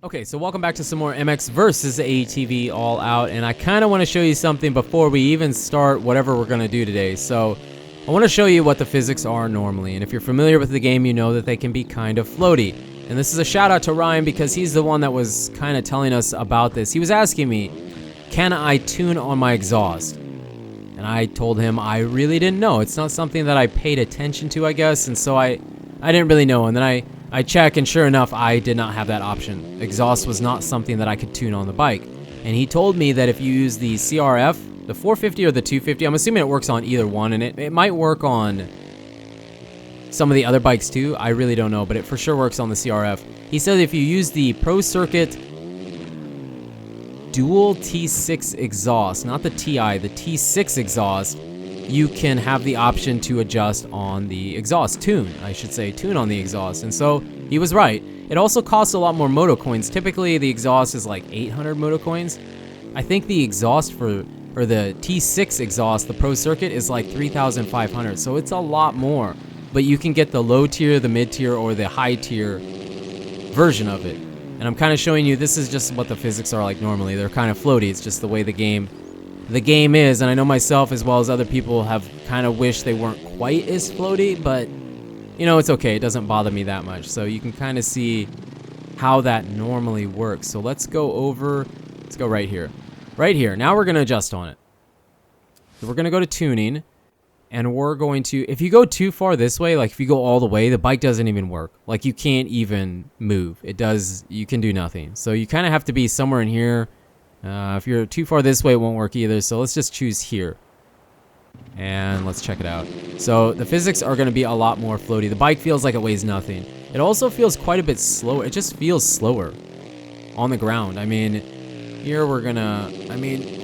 Okay, so welcome back to some more MX versus ATV All Out, and I kind of want to show you something before we even start whatever we're going to do today. So I want to show you what the physics are normally, and if you're familiar with the game, you know that they can be kind of floaty. And this is a shout out to Ryan because he's the one that was kind of telling us about this. He was asking me, can I tune on my exhaust? And I told him I really didn't know. It's not something that I paid attention to, I guess, and so I didn't really know. And then I check, and sure enough, I did not have that option. Exhaust was not something that I could tune on the bike. And he told me that if you use the CRF, the 450 or the 250, I'm assuming it works on either one, and it might work on some of the other bikes too. I really don't know, but it for sure works on the CRF. He said if you use the Pro Circuit dual T6 exhaust, not the TI, the T6 exhaust, you can have the option to adjust on the exhaust, tune on the exhaust. And so he was right. It also costs a lot more moto coins. Typically the exhaust is like 800 moto coins. I think the exhaust the T6 exhaust, the Pro Circuit, is like 3,500. So it's a lot more, but you can get the low tier, the mid tier, or the high tier version of it. And I'm kind of showing you, this is just what the physics are like normally. They're kind of floaty. It's just the way the game is, and I know myself as well as other people have kind of wished they weren't quite as floaty, but you know, it's okay. It doesn't bother me that much. So you can kind of see how that normally works. So let's go right here. Right here. Now we're going to adjust on it. So we're going to go to tuning, and we're going to, if you go too far this way, like if you go all the way, the bike doesn't even work. Like you can't even move. You can do nothing. So you kind of have to be somewhere in here. If you're too far this way, it won't work either. So let's just choose here. And let's check it out. So the physics are going to be a lot more floaty. The bike feels like it weighs nothing. It also feels quite a bit slower. It just feels slower on the ground. I mean, here we're gonna,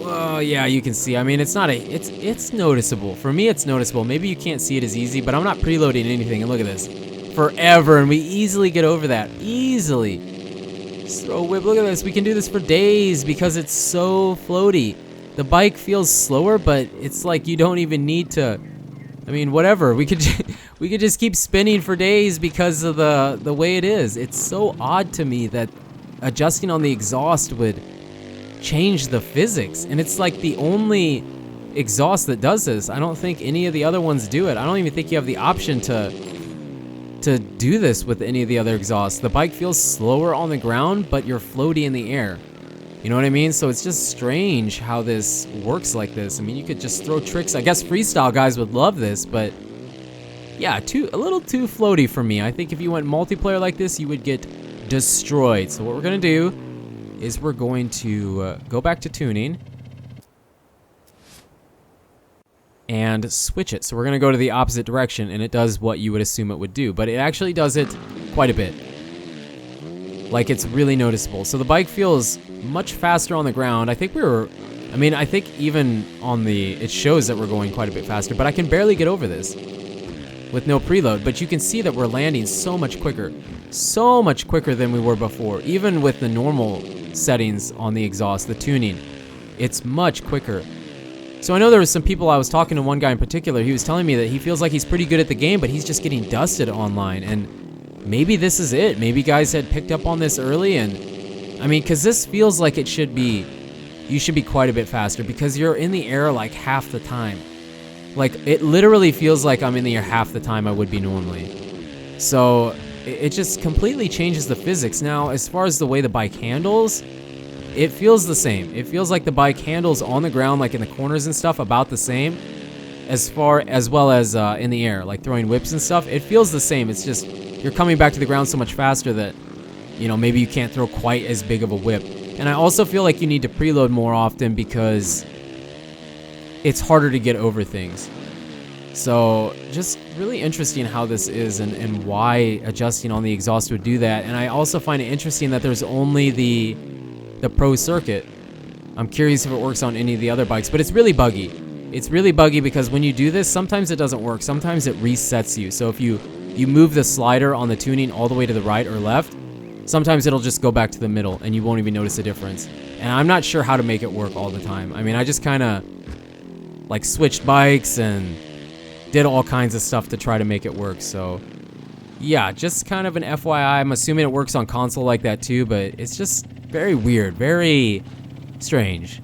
well, yeah, you can see. I mean, it's noticeable. For me, it's noticeable. Maybe you can't see it as easy, but I'm not preloading anything. And look at this. Forever, and we easily get over that. Easily. Just throw a whip. Look at this. We can do this for days because it's so floaty. The bike feels slower, but it's like you don't even need to. I mean, whatever. We could just keep spinning for days because of the way it is. It's so odd to me that adjusting on the exhaust would change the physics, and it's like the only exhaust that does this. I don't think any of the other ones do it. I don't even think you have the option to do this with any of the other exhausts. The bike feels slower on the ground, but you're floaty in the air. You know what I mean? So it's just strange how this works like this. I mean, you could just throw tricks. I guess freestyle guys would love this, but yeah, a little too floaty for me. I think if you went multiplayer like this, you would get destroyed. So what we're gonna do is we're going to go back to tuning and switch it. So we're going to go to the opposite direction, and it does what you would assume it would do, but it actually does it quite a bit. Like, it's really noticeable. So the bike feels much faster on the ground. I think I think even on it shows that we're going quite a bit faster, but I can barely get over this with no preload. But you can see that we're landing so much quicker than we were before. Even with the normal settings on the exhaust, the tuning, it's much quicker. So I know there was some people, I was talking to one guy in particular, he was telling me that he feels like he's pretty good at the game, but he's just getting dusted online. And maybe this is it. Maybe guys had picked up on this early, and I mean, because this feels like you should be quite a bit faster because you're in the air like half the time. Like, it literally feels like I'm in the air half the time I would be normally. So it just completely changes the physics. Now, as far as the way the bike handles, it feels the same. It feels like the bike handles on the ground, like in the corners and stuff, about the same as well as in the air, like throwing whips and stuff. It feels the same. It's just you're coming back to the ground so much faster that, you know, maybe you can't throw quite as big of a whip. And I also feel like you need to preload more often because it's harder to get over things. So just really interesting how this is and why adjusting on the exhaust would do that. And I also find it interesting that there's only the Pro Circuit. I'm curious if it works on any of the other bikes, but it's really buggy. It's really buggy because when you do this, sometimes it doesn't work. Sometimes it resets you. So if you move the slider on the tuning all the way to the right or left, sometimes it'll just go back to the middle and you won't even notice the difference. And I'm not sure how to make it work all the time. I mean, I just kind of like switched bikes and did all kinds of stuff to try to make it work. So yeah, just kind of an FYI. I'm assuming it works on console like that too, but it's just very weird, very strange.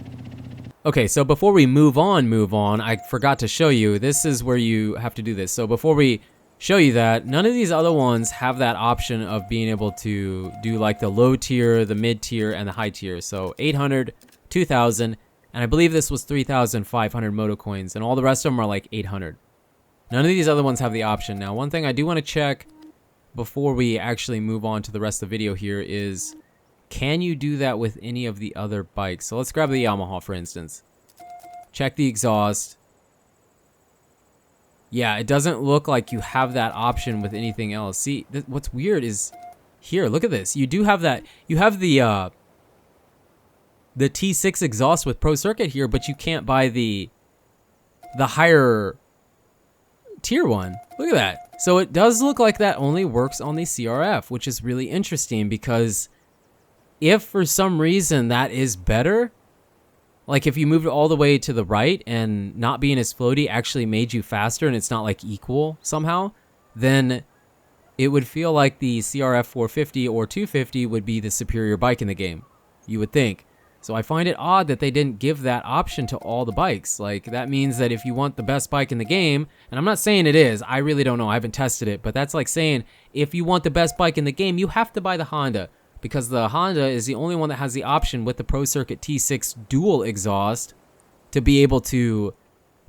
Okay, so before we move on, I forgot to show you, this is where you have to do this. So before we show you that, none of these other ones have that option of being able to do like the low tier, the mid tier, and the high tier. So 800, 2000, and I believe this was 3,500 moto coins, and all the rest of them are like 800. None of these other ones have the option. Now, one thing I do want to check before we actually move on to the rest of the video here is, can you do that with any of the other bikes? So let's grab the Yamaha, for instance. Check the exhaust. Yeah, it doesn't look like you have that option with anything else. See, what's weird is, here, look at this. You do have that. You have the T6 exhaust with Pro Circuit here, but you can't buy the higher tier one. Look at that. So it does look like that only works on the CRF, which is really interesting, because if for some reason that is better, like if you moved all the way to the right and not being as floaty actually made you faster and it's not like equal somehow, then it would feel like the CRF 450 or 250 would be the superior bike in the game, you would think. So I find it odd that they didn't give that option to all the bikes. Like, that means that if you want the best bike in the game, and I'm not saying it is, I really don't know, I haven't tested it, but that's like saying if you want the best bike in the game, you have to buy the Honda, because the Honda is the only one that has the option with the Pro Circuit T6 dual exhaust to be able to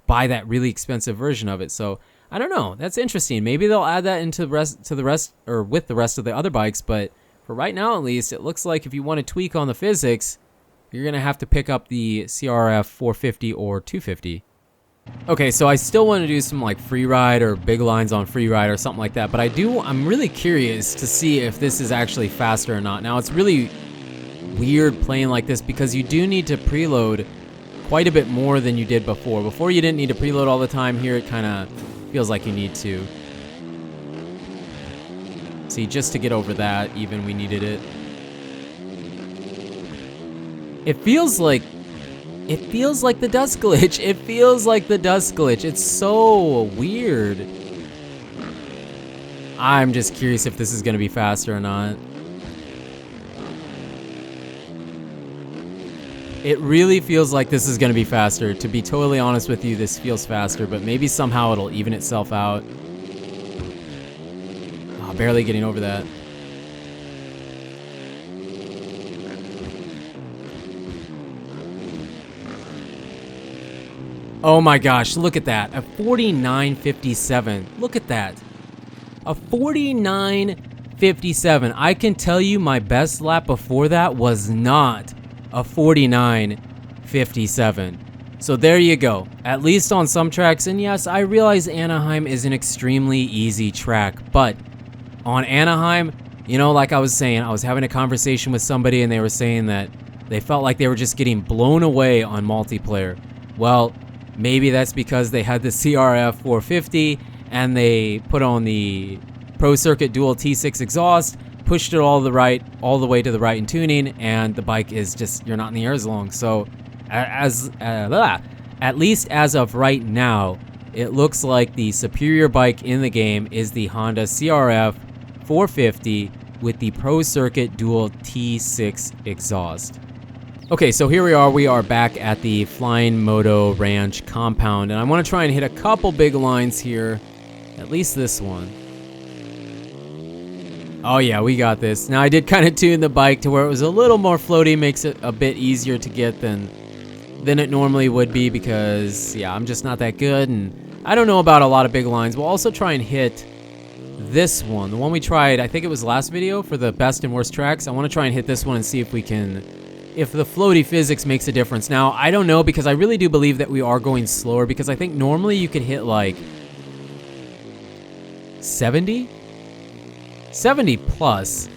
buy that really expensive version of it. So I don't know, that's interesting. Maybe they'll add that into the rest or with the rest of the other bikes, but for right now at least, it looks like if you want to tweak on the physics, you're going to have to pick up the CRF 450 or 250. Okay, so I still want to do some like free ride or big lines on free ride or something like that, but I'm really curious to see if this is actually faster or not. Now, it's really weird playing like this because you do need to preload quite a bit more than you did before. Before you didn't need to preload all the time. Here it kind of feels like you need to. See, just to get over that, even we needed it. It feels like the dust glitch. It feels like the dust glitch. It's so weird. I'm just curious if this is going to be faster or not. It really feels like this is going to be faster. To be totally honest with you, this feels faster, but maybe somehow it'll even itself out. Oh, barely getting over that. Oh my gosh, look at that. A 49.57. Look at that. A 49.57. I can tell you my best lap before that was not a 49.57. So there you go. At least on some tracks. And yes, I realize Anaheim is an extremely easy track. But on Anaheim, you know, like I was saying, I was having a conversation with somebody and they were saying that they felt like they were just getting blown away on multiplayer. Well, maybe that's because they had the CRF 450 and they put on the Pro Circuit Dual T6 exhaust, pushed it all the way to the right in tuning, and the bike is just, you're not in the air as long. So at least as of right now, it looks like the superior bike in the game is the Honda CRF 450 with the Pro Circuit Dual T6 exhaust. Okay, so here we are back at the Flying Moto Ranch compound, and I want to try and hit a couple big lines here, at least this one. Oh yeah, we got this. Now I did kind of tune the bike to where it was a little more floaty, makes it a bit easier to get than it normally would be, because yeah, I'm just not that good, and I don't know about a lot of big lines. We'll also try and hit this one, the one we tried, I think it was last video, for the best and worst tracks. I want to try and hit this one and see if we can, if the floaty physics makes a difference. Now, I don't know, because I really do believe that we are going slower, because I think normally you could hit like 70 plus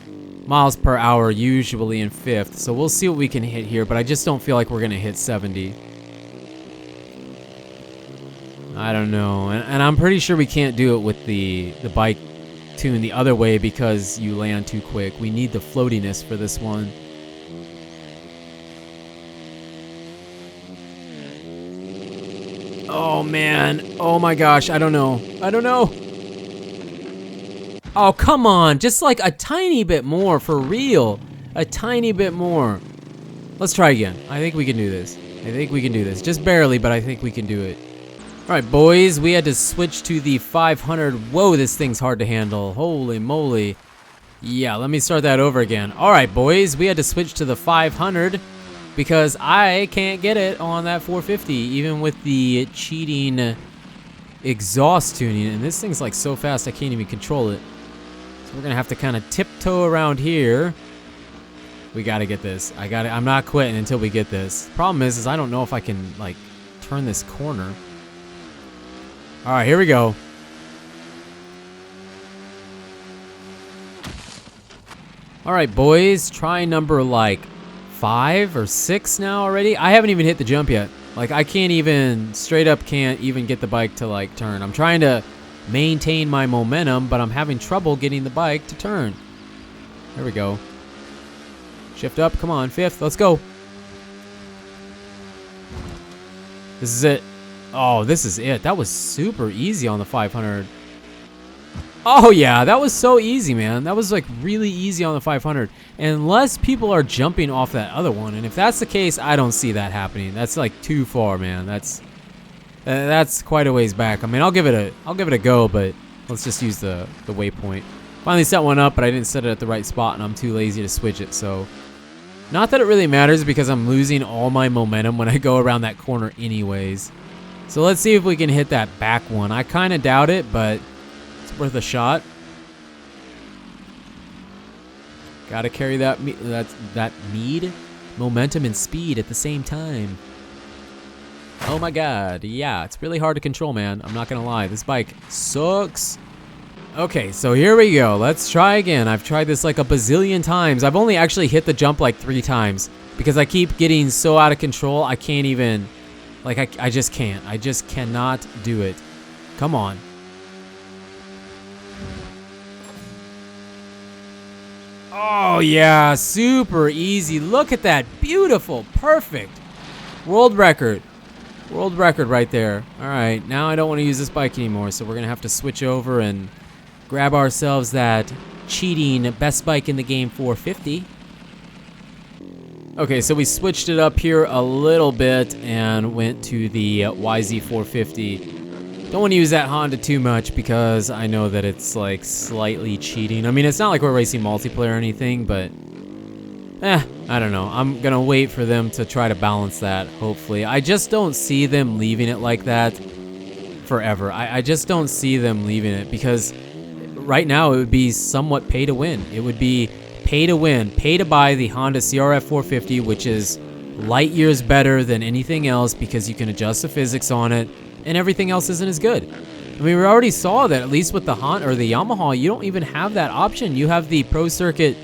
miles per hour usually in fifth. So we'll see what we can hit here, but I just don't feel like we're going to hit 70. I don't know. And I'm pretty sure we can't do it with the bike tuned the other way because you land too quick. We need the floatiness for this one. Oh man, oh my gosh, I don't know. Oh, come on. Just like a tiny bit more, for real. A tiny bit more. Let's try again. I think we can do this. I think we can do this. Just barely, but I think we can do it. All right, boys. We had to switch to the 500. Whoa, this thing's hard to handle. Holy moly. Yeah, let me start that over again. All right, boys. We had to switch to the 500 because I can't get it on that 450, even with the cheating exhaust tuning. And this thing's like so fast I can't even control it. So we're going to have to kind of tiptoe around here. We gotta get this. I'm not quitting until we get this. Problem is I don't know if I can, like, turn this corner. Alright, here we go. Alright, boys. Try number, like, 5 or 6 now already. I haven't even hit the jump yet. Like, I can't even, straight up can't even get the bike to, like, turn. I'm trying to maintain my momentum, but I'm having trouble getting the bike to turn. There we go. Shift up, come on, 5th, let's go. This is it. Oh, this is it. That was super easy on the 500. Oh yeah, that was so easy, man. That was like really easy on the 500. Unless people are jumping off that other one, and if that's the case, I don't see that happening. That's like too far, man. That's quite a ways back. I mean, I'll give it a go, but let's just use the waypoint. Finally set one up, but I didn't set it at the right spot, and I'm too lazy to switch it, so... Not that it really matters because I'm losing all my momentum when I go around that corner anyways. So let's see if we can hit that back one. I kind of doubt it, but it's worth a shot. Gotta carry that mead, momentum, and speed at the same time. Oh my god, yeah, it's really hard to control, man. I'm not gonna lie, this bike sucks. Okay, so here we go. Let's try again. I've tried this like a bazillion times. I've only actually hit the jump like 3 times because I keep getting so out of control. I can't even, like, I just can't. I just cannot do it. Come on. Oh, yeah, super easy. Look at that. Beautiful. Perfect. World record. World record right there. All right, now I don't want to use this bike anymore, so we're going to have to switch over and grab ourselves that cheating best bike in the game 450. Okay, so we switched it up here a little bit and went to the YZ 450. Don't want to use that Honda too much because I know that it's like slightly cheating. I mean, it's not like we're racing multiplayer or anything, but I don't know. I'm gonna wait for them to try to balance that, hopefully. I just don't see them leaving it like that forever. I just don't see them leaving it because right now it would be somewhat pay to win. It would be pay to win, pay to buy the Honda CRF 450, which is light years better than anything else because you can adjust the physics on it and everything else isn't as good. I mean, we already saw that at least with the Honda or the Yamaha, you don't even have that option. You have the Pro Circuit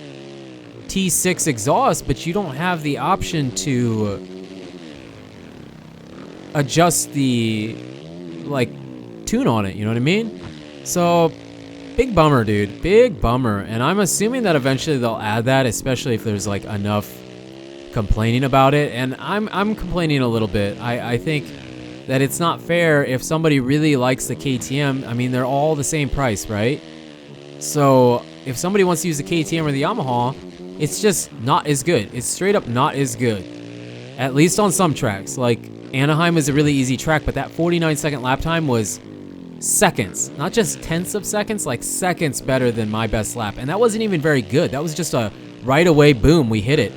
T6 exhaust, but you don't have the option to adjust the, like, tune on it, you know what I mean? So, big bummer, dude. Big bummer. And I'm assuming that eventually they'll add that, especially if there's, like, enough complaining about it. And I'm complaining a little bit. I think that it's not fair if somebody really likes the KTM. I mean, they're all the same price, right? So, if somebody wants to use the KTM or the Yamaha, it's just not as good. It's straight up not as good. At least on some tracks. Like, Anaheim is a really easy track, but that 49-second lap time was seconds. Not just tenths of seconds, like seconds better than my best lap. And that wasn't even very good. That was just a right away, boom, we hit it.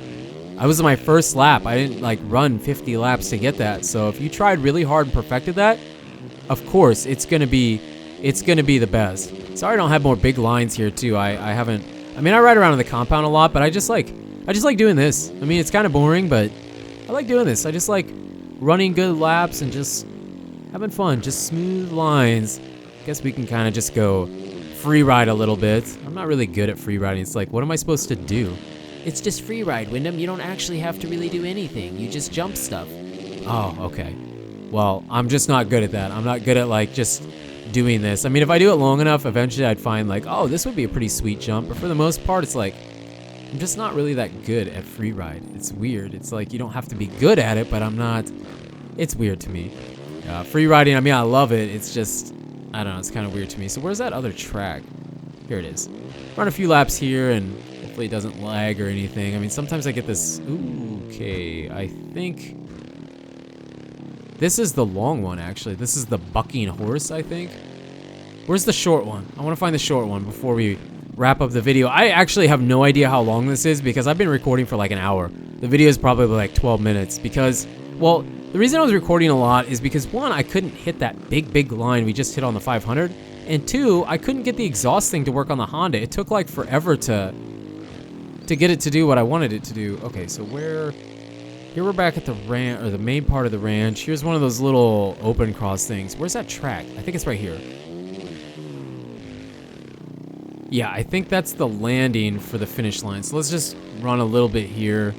I was in my first lap. I didn't, like, run 50 laps to get that. So if you tried really hard and perfected that, of course, it's gonna be the best. Sorry I don't have more big lines here, too. I mean, I ride around in the compound a lot, but I just like doing this. I mean, it's kind of boring, but I like doing this. I just like running good laps and just having fun, just smooth lines. Guess we can kind of just go free ride a little bit. I'm not really good at free riding. It's like, what am I supposed to do? It's just free ride, Wyndham. You don't actually have to really do anything. You just jump stuff. Oh, okay. Well, I'm just not good at that. I'm not good at, like, just doing this. I mean, if I do it long enough, eventually I'd find, like, oh, this would be a pretty sweet jump. But for the most part, it's like, I'm just not really that good at free ride. It's weird. It's like you don't have to be good at it, but I'm not. It's weird to me. Free riding, I mean, I love it. It's just, I don't know, it's kind of weird to me. So where's that other track? Here it is. Run a few laps here, and hopefully it doesn't lag or anything. I mean, sometimes I get this. Ooh, okay, I think this is the long one, actually. This is the bucking horse, I think. Where's the short one? I want to find the short one before we wrap up the video. I actually have no idea how long this is because I've been recording for like an hour. The video is probably like 12 minutes because, well, the reason I was recording a lot is because, one, I couldn't hit that big line we just hit on the 500, and two, I couldn't get the exhaust thing to work on the Honda. It took like forever to get it to do what I wanted it to do. Okay, so here we're back at the ranch, or the main part of the ranch. Here's one of those little open cross things. Where's that track? I think it's right here. Yeah, I think that's the landing for the finish line. So let's just run a little bit here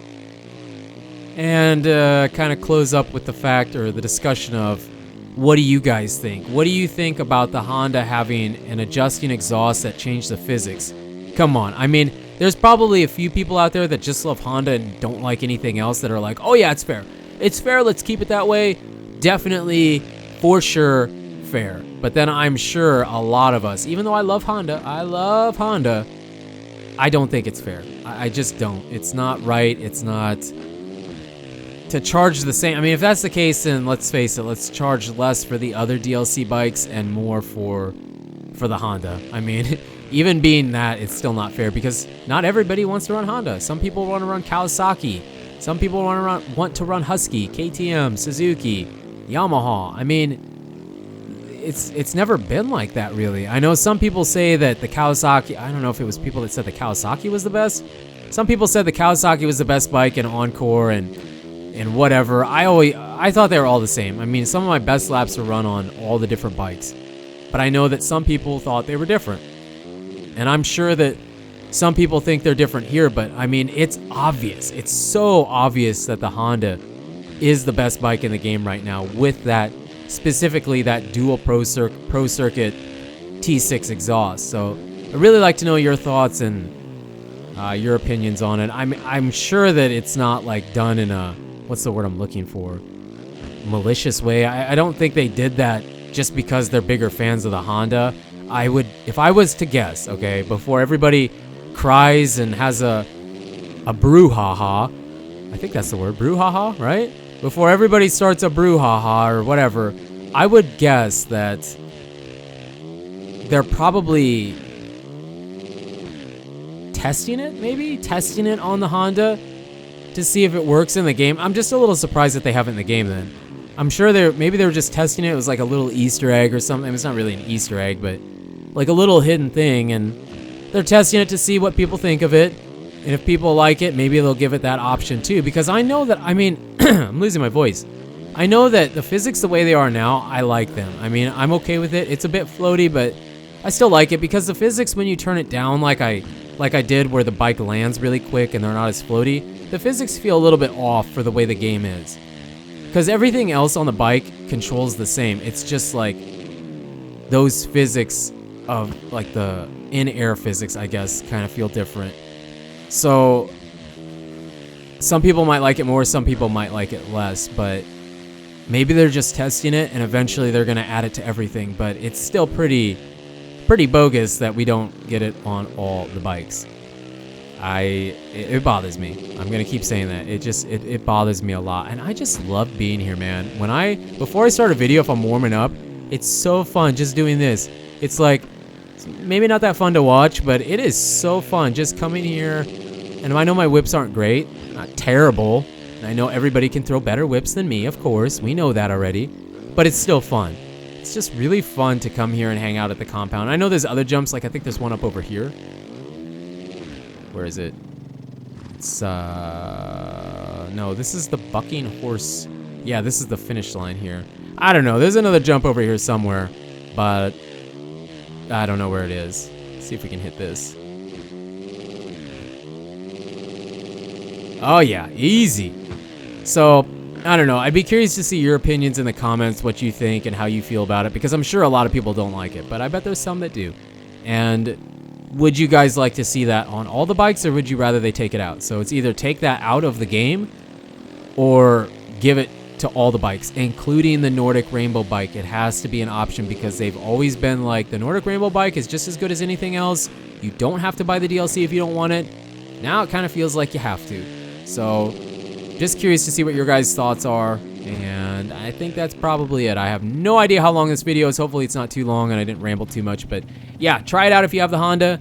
and kind of close up with the fact or the discussion of what do you guys think? What do you think about the Honda having an adjusting exhaust that changed the physics? Come on. I mean, there's probably a few people out there that just love Honda and don't like anything else that are like, oh yeah, it's fair. It's fair, let's keep it that way. Definitely, for sure, fair. But then I'm sure a lot of us, even though I love Honda, I don't think it's fair. I just don't. It's not right. It's not to charge the same. I mean, if that's the case, then let's face it, let's charge less for the other DLC bikes and more for the Honda. I mean, even being that, it's still not fair because not everybody wants to run Honda. Some people want to run Kawasaki. Some people want to run Husky, KTM, Suzuki, Yamaha. I mean, it's never been like that, really. I know some people say that the Kawasaki, I don't know if it was people that said the Kawasaki was the best. Some people said the Kawasaki was the best bike in Encore and whatever. I thought they were all the same. I mean, some of my best laps were run on all the different bikes. But I know that some people thought they were different. And I'm sure that some people think they're different here, but I mean, it's obvious. It's so obvious that the Honda is the best bike in the game right now with that, specifically that dual Pro Circuit T6 exhaust. So I'd really like to know your thoughts and your opinions on it. I'm sure that it's not like done in a, what's the word I'm looking for, malicious way. I don't think they did that just because they're bigger fans of the Honda. If I was to guess, okay, before everybody cries and has a brouhaha, I think that's the word, brouhaha, right? Before everybody starts a brouhaha or whatever, I would guess that they're probably testing it on the Honda to see if it works in the game. I'm just a little surprised that they have it in the game then. I'm sure maybe they were just testing it. It was like a little Easter egg or something. It's not really an Easter egg, but like a little hidden thing, and they're testing it to see what people think of it. And if people like it, maybe they'll give it that option too. Because I know that, I mean, I'm losing my voice. I know that the physics the way they are now, I like them. I mean, I'm okay with it. It's a bit floaty, but I still like it because the physics, when you turn it down like I did where the bike lands really quick and they're not as floaty, the physics feel a little bit off for the way the game is. Because everything else on the bike controls the same. It's just like those physics of like the in-air physics, I guess, kind of feel different. So some people might like it more, some people might like it less, but maybe they're just testing it and eventually they're going to add it to everything. But it's still pretty bogus that we don't get it on all the bikes. It bothers me. I'm gonna keep saying that. It bothers me a lot, and I just love being here, man. Before I start a video, if I'm warming up, it's so fun just doing this. It's like maybe not that fun to watch, but it is so fun just coming here. And I know my whips aren't great, not terrible, and I know everybody can throw better whips than me. Of course, we know that already, but it's still fun. It's just really fun to come here and hang out at the compound. I know there's other jumps, like I think there's one up over here. Where is it? It's, no, this is the bucking horse. Yeah, this is the finish line here. I don't know. There's another jump over here somewhere, but I don't know where it is. Let's see if we can hit this. Oh, yeah, easy. So, I don't know. I'd be curious to see your opinions in the comments, what you think and how you feel about it, because I'm sure a lot of people don't like it, but I bet there's some that do. And would you guys like to see that on all the bikes, or would you rather they take it out? So it's either take that out of the game or give it to all the bikes, including the Nordic Rainbow bike. It has to be an option because they've always been like, the Nordic Rainbow bike is just as good as anything else. You don't have to buy the DLC if you don't want it. Now it kind of feels like you have to. So just curious to see what your guys' thoughts are. And I think that's probably it. I have no idea how long this video is. Hopefully it's not too long and I didn't ramble too much. But yeah, try it out if you have the Honda.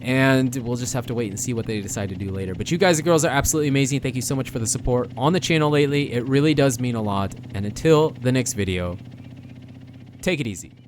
And we'll just have to wait and see what they decide to do later. But you guys and girls are absolutely amazing. Thank you so much for the support on the channel lately. It really does mean a lot. And until the next video, take it easy.